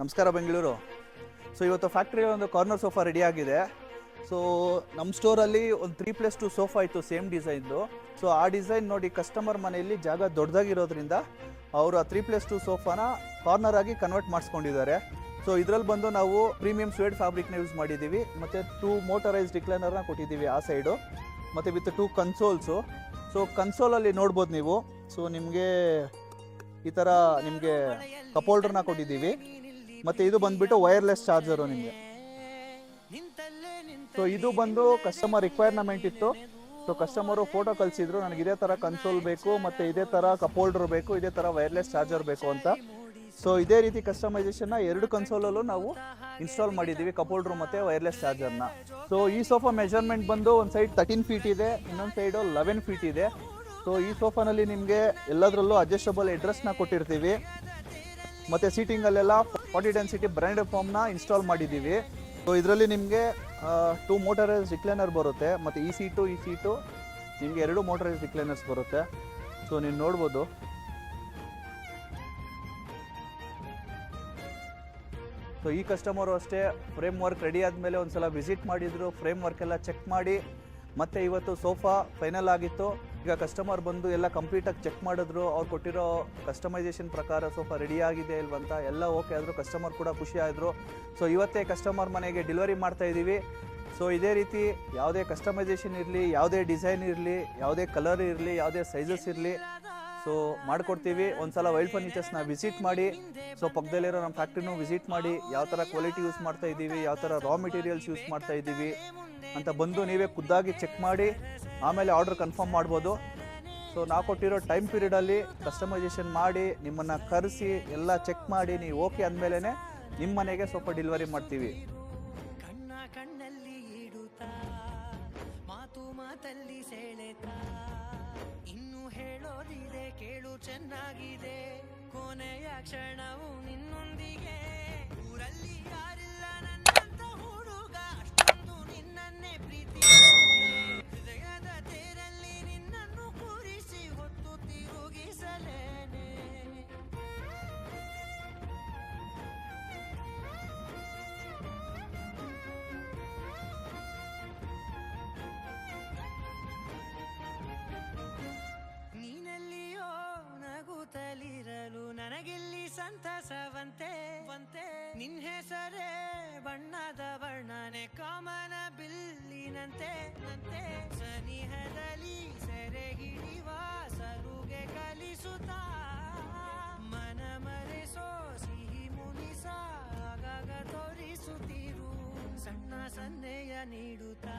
ನಮಸ್ಕಾರ ಬೆಂಗಳೂರು. ಸೊ ಇವತ್ತು ಫ್ಯಾಕ್ಟ್ರಿಯಲ್ಲಿ ಒಂದು ಕಾರ್ನರ್ ಸೋಫಾ ರೆಡಿ ಆಗಿದೆ. ಸೊ ನಮ್ಮ ಸ್ಟೋರಲ್ಲಿ ಒಂದು 3+2 ಸೋಫಾ ಇತ್ತು ಸೇಮ್ ಡಿಸೈನ್ದು. ಸೊ ಆ ಡಿಸೈನ್ ನೋಡಿ ಕಸ್ಟಮರ್ ಮನೆಯಲ್ಲಿ ಜಾಗ ದೊಡ್ಡದಾಗಿರೋದ್ರಿಂದ ಅವರು ಆ 3+2 ಸೋಫಾನ ಕಾರ್ನರ್ ಆಗಿ ಕನ್ವರ್ಟ್ ಮಾಡಿಸ್ಕೊಂಡಿದ್ದಾರೆ. ಸೊ ಇದರಲ್ಲಿ ಬಂದು ನಾವು ಪ್ರೀಮಿಯಂ ಸ್ವೇಡ್ ಫ್ಯಾಬ್ರಿಕ್ನ ಯೂಸ್ ಮಾಡಿದ್ದೀವಿ, ಮತ್ತು 2 ಮೋಟರೈಸ್ಡ್ ರಿಕ್ಲೈನರ್ನ ಕೊಟ್ಟಿದ್ದೀವಿ ಆ ಸೈಡು, ಮತ್ತು ವಿತ್ 2 ಕನ್ಸೋಲ್ಸು. ಸೊ ಕನ್ಸೋಲಲ್ಲಿ ನೋಡ್ಬೋದು ನೀವು. ಸೊ ನಿಮಗೆ ಈ ಥರ ನಿಮಗೆ ಕಪ್ ಹೋಲ್ಡರ್ನ ಕೊಟ್ಟಿದ್ದೀವಿ, ಮತ್ತು ಇದು ಬಂದುಬಿಟ್ಟು ವೈರ್ಲೆಸ್ ಚಾರ್ಜರು ನಿಮಗೆ. ಸೊ ಇದು ಬಂದು ಕಸ್ಟಮರ್ ರಿಕ್ವೈರ್ಮೆಂಟ್ ಇತ್ತು. ಸೊ ಕಸ್ಟಮರು ಫೋಟೋ ಕಳಿಸಿದ್ರು, ನನಗೆ ಇದೇ ಥರ ಕನ್ಸೋಲ್ ಬೇಕು, ಮತ್ತು ಇದೇ ಥರ ಕಪ್ ಹೋಲ್ಡರ್ ಬೇಕು, ಇದೇ ಥರ ವೈರ್ಲೆಸ್ ಚಾರ್ಜರ್ ಬೇಕು ಅಂತ. ಸೊ ಇದೇ ರೀತಿ ಕಸ್ಟಮೈಸೇಷನ್ನ 2 ಕನ್ಸೋಲಲ್ಲೂ ನಾವು ಇನ್ಸ್ಟಾಲ್ ಮಾಡಿದ್ದೀವಿ, ಕಪ್ ಹೋಲ್ಡ್ರು ಮತ್ತು ವೈರ್ಲೆಸ್ ಚಾರ್ಜರ್ನ. ಸೊ ಈ ಸೋಫಾ ಮೆಜರ್ಮೆಂಟ್ ಬಂದು ಒಂದು ಸೈಡ್ 13 ಫೀಟ್ ಇದೆ, ಇನ್ನೊಂದು ಸೈಡು 11 ಫೀಟ್ ಇದೆ. ಸೊ ಈ ಸೋಫಾನಲ್ಲಿ ನಿಮಗೆ ಎಲ್ಲದರಲ್ಲೂ ಅಡ್ಜಸ್ಟಬಲ್ ಹೆಡ್ರೆಸ್ಟ್ನ ಕೊಟ್ಟಿರ್ತೀವಿ, ಮತ್ತು ಸೀಟಿಂಗಲ್ಲೆಲ್ಲ 40 ಡೆನ್ಸಿಟಿ ಬ್ರ್ಯಾಂಡೆಡ್ ಫಾರ್ಮ್ನ ಇನ್ಸ್ಟಾಲ್ ಮಾಡಿದ್ದೀವಿ. ಸೊ ಇದರಲ್ಲಿ ನಿಮಗೆ 2 ಮೋಟರೈಸ್ ರಿಕ್ಲೈನರ್ ಬರುತ್ತೆ, ಮತ್ತು ಈ ಸೀಟು ನಿಮಗೆ 2 ಮೋಟರೈಸ್ ರಿಕ್ಲೈನರ್ಸ್ ಬರುತ್ತೆ. ಸೊ ನೀವು ನೋಡ್ಬೋದು. ಸೊ ಈ ಕಸ್ಟಮರು ಅಷ್ಟೇ ಫ್ರೇಮ್ ವರ್ಕ್ ರೆಡಿ ಆದಮೇಲೆ ಒಂದು ಸಲ ವಿಸಿಟ್ ಮಾಡಿದರು, ಫ್ರೇಮ್ ವರ್ಕ್ ಎಲ್ಲ ಚೆಕ್ ಮಾಡಿ, ಮತ್ತು ಇವತ್ತು ಸೋಫಾ ಫೈನಲ್ ಆಗಿತ್ತು. ಈಗ ಕಸ್ಟಮರ್ ಬಂದು ಎಲ್ಲ ಕಂಪ್ಲೀಟಾಗಿ ಚೆಕ್ ಮಾಡಿದ್ರು, ಅವ್ರು ಕೊಟ್ಟಿರೋ ಕಸ್ಟಮೈಸೇಷನ್ ಪ್ರಕಾರ ಸೋಫಾ ರೆಡಿ ಆಗಿದೆ ಇಲ್ವಂತ ಎಲ್ಲ ಓಕೆ ಆದರು. ಕಸ್ಟಮರ್ ಕೂಡ ಖುಷಿ ಆದರು. ಸೊ ಇವತ್ತೇ ಕಸ್ಟಮರ್ ಮನೆಗೆ ಡೆಲಿವರಿ ಮಾಡ್ತಾಯಿದ್ದೀವಿ. ಸೊ ಇದೇ ರೀತಿ ಯಾವುದೇ ಕಸ್ಟಮೈಸೇಷನ್ ಇರಲಿ, ಯಾವುದೇ ಡಿಸೈನ್ ಇರಲಿ, ಯಾವುದೇ ಕಲರ್ ಇರಲಿ, ಯಾವುದೇ ಸೈಜಸ್ ಇರಲಿ, ಸೊ ಮಾಡಿಕೊಡ್ತೀವಿ. ಒಂದು ಸಲ ವೈಲ್ಡ್ ಫರ್ನಿಚರ್ಸ್ನ ವಿಸಿಟ್ ಮಾಡಿ, ಸೊ ಪಕ್ಕದಲ್ಲಿರೋ ನಮ್ಮ ಫ್ಯಾಕ್ಟ್ರಿನೂ ವಿಸಿಟ್ ಮಾಡಿ, ಯಾವ ಥರ ಕ್ವಾಲಿಟಿ ಯೂಸ್ ಮಾಡ್ತಾ ಇದ್ದೀವಿ, ಯಾವ ಥರ ರಾ ಮೆಟೀರಿಯಲ್ಸ್ ಯೂಸ್ ಮಾಡ್ತಾ ಇದ್ದೀವಿ ಅಂತ ಬಂದು ನೀವೇ ಖುದ್ದಾಗಿ ಚೆಕ್ ಮಾಡಿ ಆಮೇಲೆ ಆರ್ಡ್ರ್ ಕನ್ಫರ್ಮ್ ಮಾಡ್ಬೋದು. ಸೊ ನಾವು ಕೊಟ್ಟಿರೋ ಟೈಮ್ ಪೀರಿಯಡಲ್ಲಿ ಕಸ್ಟಮೈಸೇಷನ್ ಮಾಡಿ ನಿಮ್ಮನ್ನು ಕರೆಸಿ ಎಲ್ಲ ಚೆಕ್ ಮಾಡಿ ನೀವು ಓಕೆ ಅಂದಮೇಲೆ ನಿಮ್ಮ ಮನೆಗೆ ಸ್ವಲ್ಪ ಡೆಲಿವರಿ ಮಾಡ್ತೀವಿ. ಕಣ್ಣಲ್ಲಿ ಇಡುತ್ತಾ ಮಾತು ಮಾತಲ್ಲಿ ಸೆಳೆತಾ ಇನ್ನು ಹೇಳೋದಿದೆ ಕೇಳು ಚೆನ್ನಾಗಿದೆ, ಕೊನೆಯ ಕ್ಷಣವು ನಿನ್ನೊಂದಿಗೆ. ಊರಲ್ಲಿ ಯಾರಿಲ್ಲ ನನ್ನಂತ ಹುಡುಗ, ಅಷ್ಟೊಂದು ನಿನ್ನನ್ನೇ ಪ್ರೀತಿ, ಹೃದಯದ ತೇರಲ್ಲಿ ನಿನ್ನನ್ನು ಕೂರಿಸಿ ಹೊತ್ತು ತಿರುಗಿಸಲೇನೆ. ನೀನೆಲ್ಲಿಯೋ ನಗುತ್ತಲಿರಲು ನನಗೆಲ್ಲಿ ಸಂತಸವಂತೆ ನಿನ್ ಹೆಸರೇ ಬಣ್ಣದ ವರ್ಣನೆ ಕಾಮನ ಬಿಲ್ಲಿನಂತೆ ಸನಿಹದಲ್ಲಿ ಸೆರೆ ಹಿಡಿವ ಸರುಗೆ ಕಲಿಸುತ್ತಾ ಮನ ಮರೆಸೋ ಸಿಹಿ ಮುನಿಸ ಆಗಾಗ ತೋರಿಸುತ್ತಿರು ಸಣ್ಣ ಸನ್ನೆಯ ನೀಡುತ್ತಾ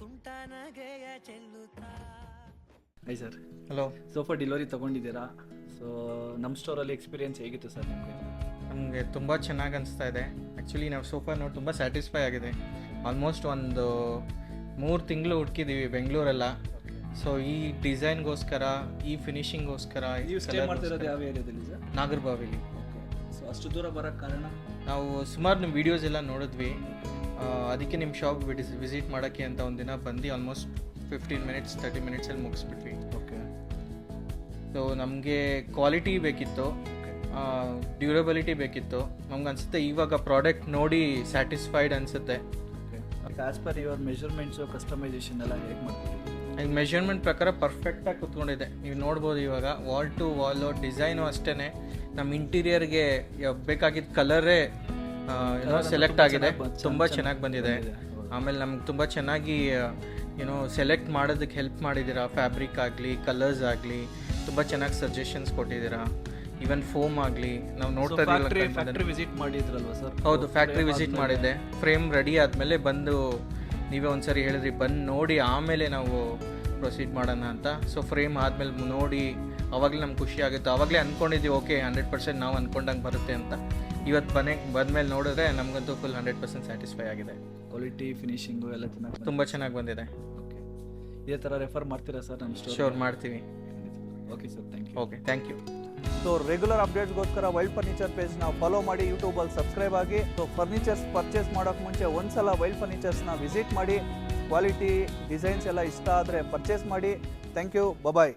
ತುಂಟ ನಗೆಯ ಚೆಲ್ಲುತ್ತಾ. Hi sir. Hello. Sofa delivery ತೊಗೊಂಡಿದ್ದೀರಾ? ಸೊ ನಮ್ಮ ಸ್ಟೋರಲ್ಲಿ ಎಕ್ಸ್ಪೀರಿಯನ್ಸ್ ಹೇಗಿತ್ತು ಸರ್ ನಿಮಗೆ? ನಮಗೆ ತುಂಬ ಚೆನ್ನಾಗಿ ಅನಿಸ್ತಾ ಇದೆ. ಆ್ಯಕ್ಚುಲಿ ನಾವು ಸೋಫಾ ನೋಡಿ ತುಂಬ ಸ್ಯಾಟಿಸ್ಫೈ ಆಗಿದೆ. ಆಲ್ಮೋಸ್ಟ್ ಒಂದು 3 ತಿಂಗಳು ಹುಡುಕಿದ್ದೀವಿ ಬೆಂಗಳೂರೆಲ್ಲ. ಸೊ ಈ ಡಿಸೈನ್ಗೋಸ್ಕರ, ಈ ಫಿನಿಶಿಂಗ್ಗೋಸ್ಕರ. ನೀವು ಸ್ಟೇ ಮಾಡ್ತಿರೋದು ಯಾವ ಏರಿಯಾದಲ್ಲಿ ಸರ್? ನಾಗರಬಾವಿಲಿ. ಸೊ ಅಷ್ಟು ದೂರ ಬರೋಕ್ಕೆ ಕಾರಣ? ನಾವು ಸುಮಾರು ನಿಮ್ಮ ವೀಡಿಯೋಸ್ ಎಲ್ಲ ನೋಡಿದ್ವಿ, ಅದಕ್ಕೆ ನಿಮ್ಮ ಶಾಪ್ ವಿಸಿಟ್ ಮಾಡೋಕ್ಕೆ ಅಂತ ಒಂದಿನ ಬಂದು ಆಲ್ಮೋಸ್ಟ್ 15 ಮಿನಿಟ್ಸ್ 30 ಮಿನಿಟ್ಸಲ್ಲಿ ಮುಗಿಸ್ಬಿಟ್ವಿ. ಓಕೆ. ಸೊ ನಮಗೆ ಕ್ವಾಲಿಟಿ ಬೇಕಿತ್ತು, ಡ್ಯೂರಬಿಲಿಟಿ ಬೇಕಿತ್ತು. ನಮ್ಗೆ ಅನಿಸುತ್ತೆ ಇವಾಗ ಪ್ರಾಡಕ್ಟ್ ನೋಡಿ ಸ್ಯಾಟಿಸ್ಫೈಡ್ ಅನಿಸುತ್ತೆ. As per your measurements customisation ಎಲ್ಲ ಹೇಗೆ ಮಾಡ್ತೀವಿ? ಈಗ ಮೆಜರ್ಮೆಂಟ್ ಪ್ರಕಾರ ಪರ್ಫೆಕ್ಟಾಗಿ ಕುತ್ಕೊಂಡಿದೆ. ನೀವು ನೋಡ್ಬೋದು ಇವಾಗ ವಾಲ್ ಟು ವಾಲು ಡಿಸೈನು ಅಷ್ಟೇ. ನಮ್ಮ ಇಂಟೀರಿಯರ್ಗೆ ಬೇಕಾಗಿದ್ದ ಕಲರೇ ಸೆಲೆಕ್ಟ್ ಆಗಿದೆ, ತುಂಬ ಚೆನ್ನಾಗಿ ಬಂದಿದೆ. ಆಮೇಲೆ ನಮ್ಗೆ ತುಂಬ ಚೆನ್ನಾಗಿ ಸೆಲೆಕ್ಟ್ ಮಾಡೋದಕ್ಕೆ ಹೆಲ್ಪ್ ಮಾಡಿದ್ದೀರಾ. ಫ್ಯಾಬ್ರಿಕ್ ಆಗಲಿ, ಕಲರ್ಸ್ ಆಗಲಿ ತುಂಬ ಚೆನ್ನಾಗಿ ಸಜೆಷನ್ಸ್ ಕೊಟ್ಟಿದ್ದೀರಾ. ಈವನ್ ಫೋಮ್ ಆಗಲಿ ನಾವು ನೋಡ್ತಾ ಫ್ಯಾಕ್ಟ್ರಿ ವಿಸಿಟ್ ಮಾಡಿದ್ರಲ್ವ ಸರ್? ಹೌದು, ಫ್ಯಾಕ್ಟ್ರಿ ವಿಸಿಟ್ ಮಾಡಿದ್ದೆ. ಫ್ರೇಮ್ ರೆಡಿ ಆದಮೇಲೆ ಬಂದು ನೀವೇ ಒಂದ್ಸರಿ ಹೇಳಿದ್ರಿ ಬಂದು ನೋಡಿ ಆಮೇಲೆ ನಾವು ಪ್ರೊಸೀಡ್ ಮಾಡೋಣ ಅಂತ. ಸೊ ಫ್ರೇಮ್ ಆದಮೇಲೆ ನೋಡಿ ಅವಾಗಲೇ ನಮ್ಗೆ ಖುಷಿ ಆಗುತ್ತೆ. ಆವಾಗಲೇ ಅಂದ್ಕೊಂಡಿದ್ದೀವಿ ಓಕೆ 100% ನಾವು ಅಂದ್ಕೊಂಡಂಗೆ ಬರುತ್ತೆ ಅಂತ. ಇವತ್ತು ಬಂದಮೇಲೆ ನೋಡಿದ್ರೆ ನಮಗಂತೂ ಫುಲ್ 100% ಸ್ಯಾಟಿಸ್ಫೈ ಆಗಿದೆ. ಕ್ವಾಲಿಟಿ ಫಿನಿಶಿಂಗು ಎಲ್ಲ ಚೆನ್ನಾಗಿ ತುಂಬ ಚೆನ್ನಾಗಿ ಬಂದಿದೆ. ಓಕೆ. ಇದೇ ಥರ ರೆಫರ್ ಮಾಡ್ತೀರಾ ಸರ್ ನಮ್ಮ ಸ್ಟೋರ್? ಶೋರ್ ಮಾಡ್ತೀವಿ. Okay sir, thank you. Okay, thank you. So regular ಅಪ್ಡೇಟ್ಸ್ಗೋಸ್ಕರ ವೈಲ್ಡ್ ಫರ್ನಿಚರ್ ಪೇಜ್ನ ಫಾಲೋ ಮಾಡಿ, ಯೂಟ್ಯೂಬಲ್ಲಿ ಸಬ್ಸ್ಕ್ರೈಬ್ ಆಗಿ. ಸೊ ಫರ್ನಿಚರ್ಸ್ ಪರ್ಚೇಸ್ ಮಾಡೋಕ್ಕೆ ಮುಂಚೆ ಒಂದ್ಸಲ ವೈಲ್ಡ್ ಫರ್ನಿಚರ್ಸ್ನ ವಿಸಿಟ್ ಮಾಡಿ, ಕ್ವಾಲಿಟಿ ಡಿಸೈನ್ಸ್ ಎಲ್ಲ ಇಷ್ಟ ಆದರೆ ಪರ್ಚೇಸ್ ಮಾಡಿ. Thank you. ಬಾಯ್.